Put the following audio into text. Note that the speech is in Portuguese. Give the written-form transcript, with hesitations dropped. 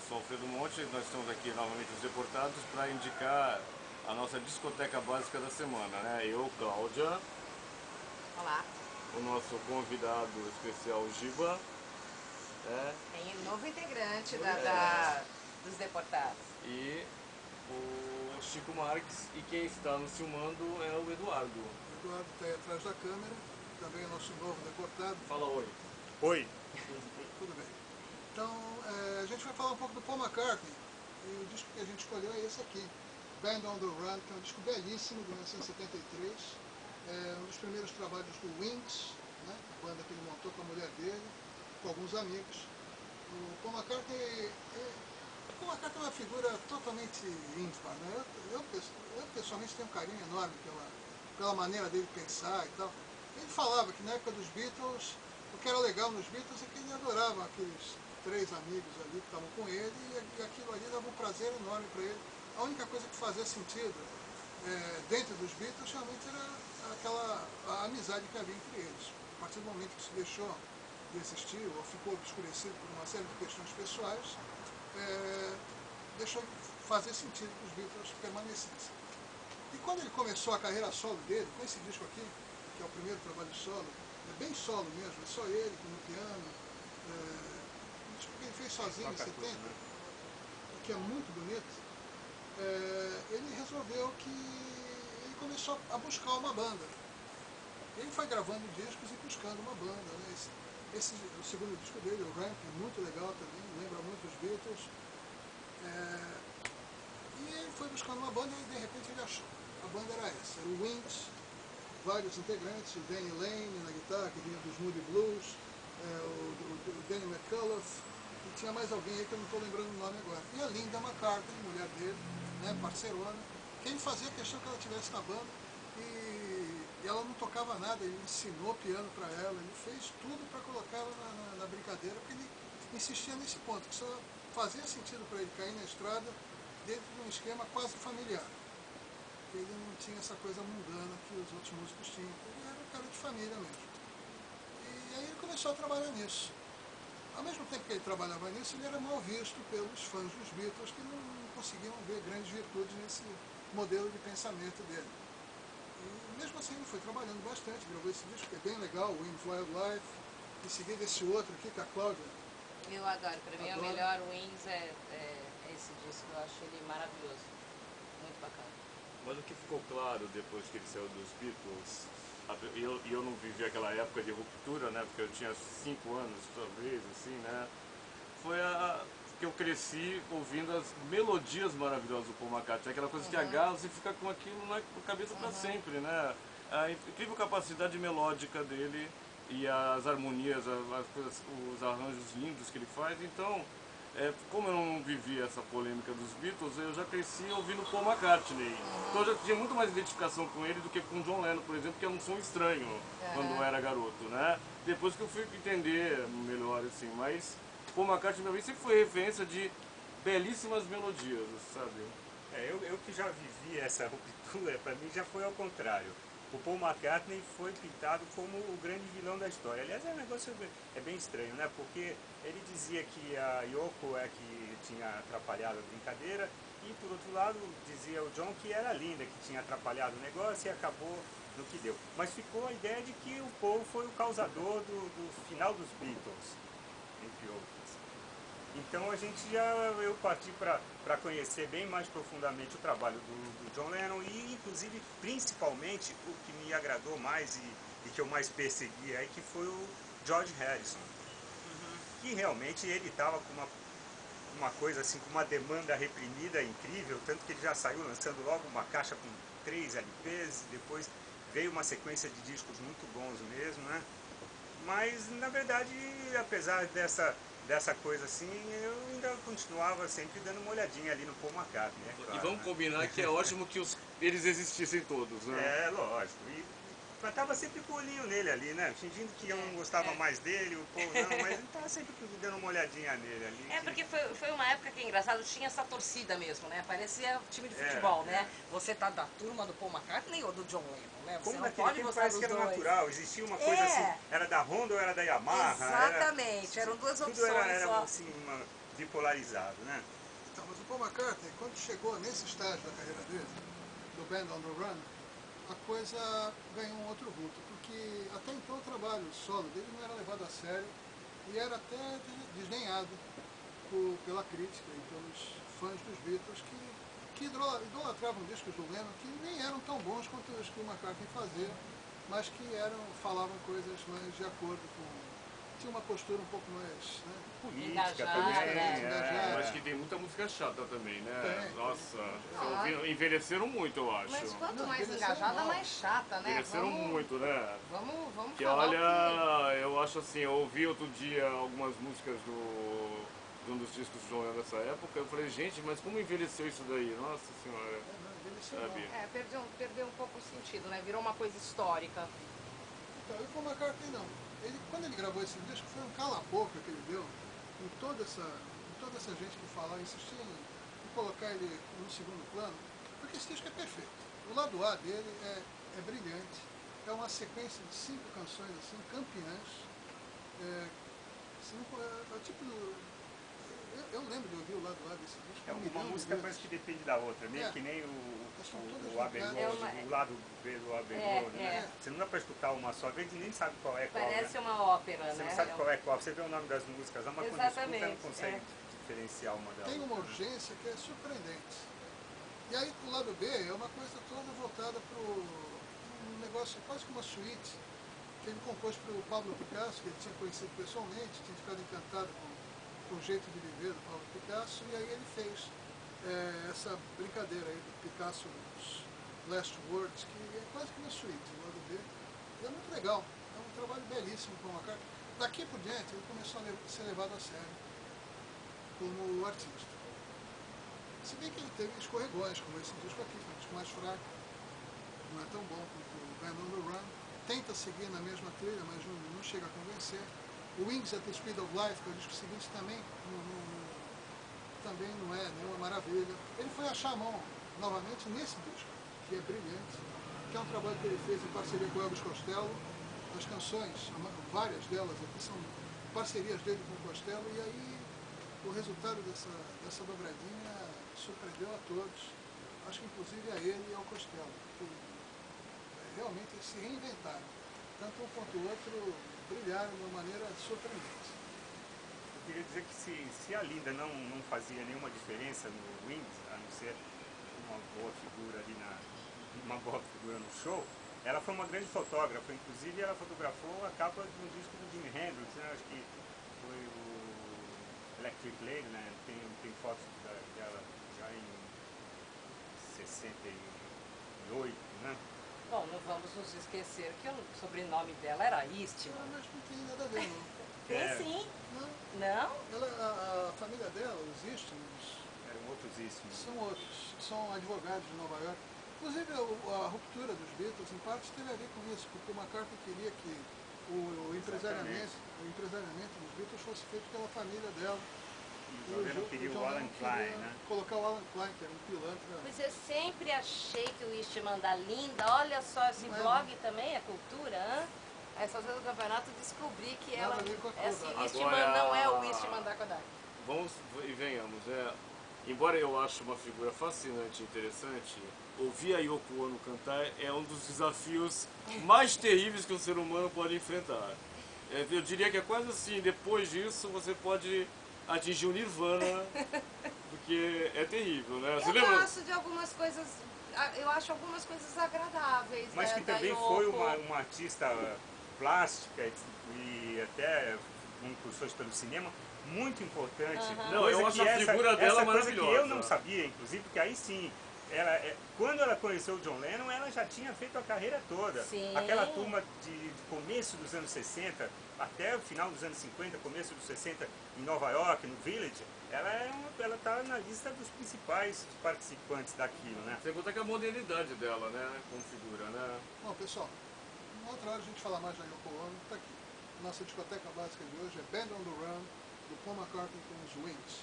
sou Alfredo Monte, nós estamos aqui novamente os Deportados para indicar a nossa discoteca básica da semana, né? Eu, Cláudia. Olá. O nosso convidado especial, Giba. Tem um novo integrante dos Deportados. E o Chico Marques, e quem está nos filmando é o Eduardo. O Eduardo está aí atrás da câmera, também é nosso novo deportado. Fala oi. Oi. Tudo bem. Então, a gente vai falar um pouco do Paul McCartney. E o disco que a gente escolheu é esse aqui, Band on the Run, que é um disco belíssimo, de 1973. É um dos primeiros trabalhos do Wings, né, a banda que ele montou com a mulher dele, com alguns amigos. O Paul McCartney é uma figura totalmente ímpar, né? Eu pessoalmente tenho um carinho enorme pela maneira dele pensar e tal. Ele falava que na época dos Beatles, o que era legal nos Beatles é que ele adorava aqueles 3 amigos ali que estavam com ele, e aquilo ali dava um prazer enorme para ele. A única coisa que fazia sentido dentro dos Beatles realmente era a amizade que havia entre eles. A partir do momento que se deixou de existir, ou ficou obscurecido por uma série de questões pessoais, deixou de fazer sentido que os Beatles permanecessem. E quando ele começou a carreira solo dele, com esse disco aqui, que é o primeiro trabalho solo, é bem solo mesmo, é só ele com o piano, um disco que ele fez sozinho em 70, que é muito bonito, ele resolveu que ele começou a buscar uma banda. Ele foi gravando discos e buscando uma banda, né? O segundo disco dele, o Ramp, é muito legal também, lembra muito os Beatles. E ele foi buscando uma banda e de repente ele achou. A banda era essa, era o Wings, vários integrantes, o Danny Lane na guitarra, que vinha dos Moody Blues, o Danny McCullough, e tinha mais alguém aí que eu não estou lembrando o nome agora. E a Linda McCartney, mulher dele, né, parceirona, que ele fazia questão que ela estivesse na banda, e ela não tocava nada, ele ensinou piano para ela, ele fez tudo para colocar ela na brincadeira, porque ele insistia nesse ponto, que só fazia sentido para ele cair na estrada dentro de um esquema quase familiar. Ele não tinha essa coisa mundana que os outros músicos tinham, ele era um cara de família mesmo. E aí ele começou a trabalhar nisso. Ao mesmo tempo que ele trabalhava nisso, ele era mal visto pelos fãs dos Beatles, que não conseguiam ver grandes virtudes nesse modelo de pensamento dele. E mesmo assim ele foi trabalhando bastante, gravou esse disco que é bem legal, Wings Wildlife, em seguida esse outro aqui que a Cláudia... Eu adoro, para mim é o melhor Wings, é esse disco, eu acho ele maravilhoso, muito bacana. Mas o que ficou claro depois que ele saiu dos Beatles, e eu não vivi aquela época de ruptura, né, porque eu tinha 5 anos, talvez, assim, né, foi que eu cresci ouvindo as melodias maravilhosas do Paul McCartney, aquela coisa que agarra, você fica com aquilo na cabeça para sempre, né, a incrível capacidade melódica dele e as harmonias, as coisas, os arranjos lindos que ele faz. Então, como eu não vivi essa polêmica dos Beatles, eu já cresci ouvindo Paul McCartney. Então eu já tinha muito mais identificação com ele do que com John Lennon, por exemplo, que era um som estranho quando eu era garoto, né? Depois que eu fui entender melhor, assim, mas Paul McCartney pra mim sempre foi referência de belíssimas melodias, sabe? Eu que já vivi essa ruptura, para mim já foi ao contrário. O Paul McCartney foi pintado como o grande vilão da história. Aliás, um negócio bem estranho, né? Porque ele dizia que a Yoko é que tinha atrapalhado a brincadeira, e por outro lado dizia o John que era a Linda que tinha atrapalhado o negócio e acabou no que deu. Mas ficou a ideia de que o Paul foi o causador do final dos Beatles, entre outros. Então eu parti para conhecer bem mais profundamente o trabalho do John Lennon e inclusive, principalmente, o que me agradou mais e que eu mais persegui aí, que foi o George Harrison. Que realmente ele estava com uma coisa assim, com uma demanda reprimida incrível, tanto que ele já saiu lançando logo uma caixa com 3 LPs, depois veio uma sequência de discos muito bons mesmo, né? Mas, na verdade, apesar dessa coisa assim, eu ainda continuava sempre dando uma olhadinha ali no Paul McCartney, claro, E vamos combinar que é ótimo que eles existissem todos, né? É, lógico. Eu tava sempre com o olhinho nele ali, né? Fingindo que eu não gostava mais dele, o Paul não, mas ele tava sempre dando uma olhadinha nele ali. Porque foi uma época que é engraçado, tinha essa torcida mesmo, né? Parecia time de futebol, né? Você tá da turma do Paul McCartney ou do John Lennon, né? Você Como não naquele pode tempo gostar parece dos que era dois. natural, existia uma coisa assim, era da Honda ou era da Yamaha? Exatamente, eram duas Tudo opções era só. assim, bipolarizado, né? Então, mas o Paul McCartney, quando chegou nesse estágio da carreira dele, do Band on the Run, a coisa ganhou um outro vulto, porque até então o trabalho solo dele não era levado a sério e era até desdenhado pela crítica e pelos fãs dos Beatles que idolatravam discos do Lennon que nem eram tão bons quanto os que o McCartney fazia, mas que falavam coisas mais de acordo com... Tinha uma postura um pouco mais... Né, política engajada, também. né? Engajada. Mas que tem muita música chata também, né? Tem. Nossa, envelheceram muito, eu acho. Mas quanto Não, mais envelheceram engajada, mal. mais chata, né? Envelheceram muito, né? Vamos Que falar olha, eu acho assim, eu ouvi outro dia algumas músicas de um dos discos do John Lennon nessa época, eu falei, gente, mas como envelheceu isso daí? Nossa senhora, sabe? perdeu um pouco o sentido, né? Virou uma coisa histórica. Então, e o Paul McCartney não. Quando ele gravou esse disco, foi um cala-boca que ele deu em toda essa gente que falava, insistia em colocar ele no segundo plano, porque esse disco é perfeito. O lado A dele é brilhante, é uma sequência de 5 canções assim, campeãs. É tipo... Eu lembro de ouvir o lado A desse disco. É uma música parece que depende da outra, meio que nem o Abbey Road, o lado B do Abbey Road, né? Você não dá pra escutar uma só, às vezes nem sabe qual é qual. Parece né? uma ópera, Você né? não sabe qual é qual, você vê o nome das músicas, mas quando escuta não consegue diferenciar uma delas. Tem uma urgência que é surpreendente. E aí o lado B é uma coisa toda voltada para um negócio quase que uma suíte que ele compôs para o Pablo Picasso, que ele tinha conhecido pessoalmente, tinha ficado encantado com o jeito de viver do Pablo Picasso, e aí ele fez essa brincadeira aí do Picasso's Last Words, que é quase que uma suíte, o lado B. E é muito legal, é um trabalho belíssimo com uma carta. Daqui por diante ele começou a ser levado a sério como artista. Se bem que ele teve escorregões, como esse disco aqui, que é um disco mais fraco, não é tão bom quanto o Band on the Run, tenta seguir na mesma trilha, mas não chega a convencer. O Wings at the Speed of Life, que é o disco seguinte, também não é nenhuma maravilha. Ele foi achar a mão novamente nesse disco, que é brilhante, que é um trabalho que ele fez em parceria com o Elvis Costello. As canções, várias delas aqui são parcerias dele com o Costello, e aí o resultado dessa dobradinha surpreendeu a todos, acho que inclusive a ele e ao Costello, porque realmente eles se reinventaram, tanto um quanto o outro brilharam de uma maneira surpreendente. Eu queria dizer que se a Linda não fazia nenhuma diferença no Wings, a não ser uma boa figura ali uma boa figura no show, ela foi uma grande fotógrafa, inclusive ela fotografou a capa de um disco do Jimi Hendrix, né? Acho que foi o Electric Lady, né? Tem fotos dela já em 68, né? Bom, não vamos nos esquecer que o sobrenome dela era Eastman. Mas não tem nada a ver, não. Tem sim. Não? A família dela, os Eastmans, Eram outros Eastmans. são outros, são advogados de Nova York. Inclusive a ruptura dos Beatles, em parte, teve a ver com isso, porque o McCartney queria que o empresariamento dos Beatles fosse feito pela família dela. E o John Lennon queria o Alan Klein, né? Colocar o Alan Klein, que era um pilantra. Pois eu sempre achei que o Eastman da Linda, olha só, esse blog também é cultura, hã? Aí fazendo o campeonato descobri que ela, esse Eastman não é o Eastman da Kodak. Vamos e venhamos, embora eu ache uma figura fascinante e interessante, ouvir a Yoko Ono cantar é um dos desafios mais terríveis que um ser humano pode enfrentar. Eu diria que é quase assim, depois disso você pode atingir o nirvana, porque é terrível, né? Você lembra? Gosto de algumas coisas, eu acho algumas coisas agradáveis. Mas que também foi uma artista plástica e até com incursões pelo cinema muito importante. Não, eu acho a figura dela maravilhosa. Que eu não sabia, inclusive, porque aí sim, quando ela conheceu o John Lennon, ela já tinha feito a carreira toda. Sim. Aquela turma de começo dos anos 60, até o final dos anos 50, começo dos 60, em Nova York, no Village, ela está na lista dos principais participantes daquilo, né? Sem contar que a modernidade dela, né, como figura, né? Bom, pessoal, uma outra hora a gente fala mais da Yoko Ono, está aqui. Nossa discoteca básica de hoje é Band on the Run, do Paul McCartney com os Wings.